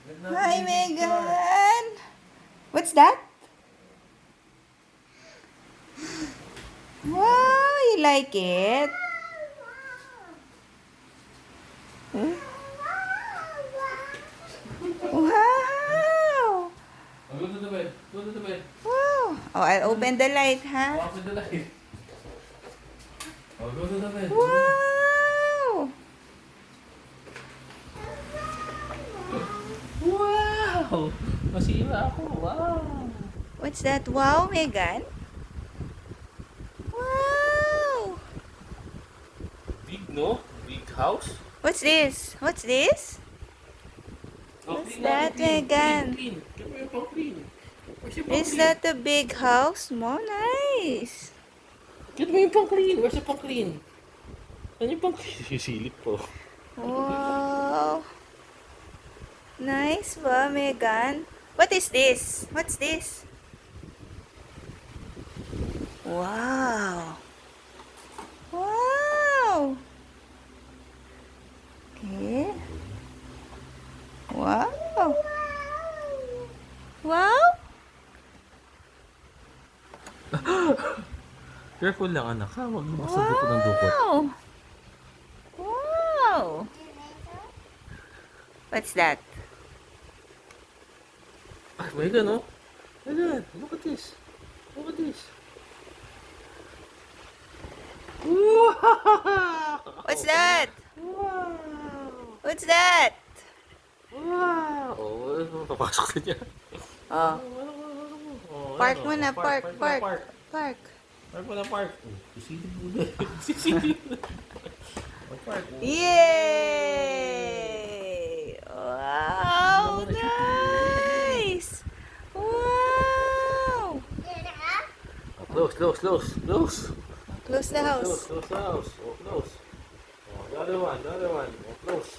Hi, Megan. What's that? Wow, you like it? Huh? Wow. Oh, go to the bed. Go to the bed. Wow. Oh, I'll open the light, huh? Open the light. Oh, go to the bed. Wow. Wow! Masira ako. Wow! What's that? Wow, Megan? Wow. Big, no? Big house? What's this? What's this? Oh, What's clean that, natin, Megan? Clean. Come here, pang clean. Where's your pang Is clean? that a big house? Mo, nice. Get mo yung pang clean. Where's your pang clean? Ano yung pang clean? Yung silip po. Wow. Nice ba, Megan? What is this? What's this? Wow. Wow. Okay. Wow. Wow. Careful lang, anak. Ha? Huwag mo sa dukot ng dukot. Wow. Wow. What's that? Ay, my God, no? My God, look at this. Look at this. Wow! What's that? Wow! What's that? Wow! Oh, papasok na niya. Oh. Oh, Park ano? mo na, park. Park. Park. Park mo na, park. Sisilip muna. Sisilip na. Park. Yay! Wow, nice! Wow! Close. Close the Close house. the house. Oh, close. Oh, the other one. Oh, close.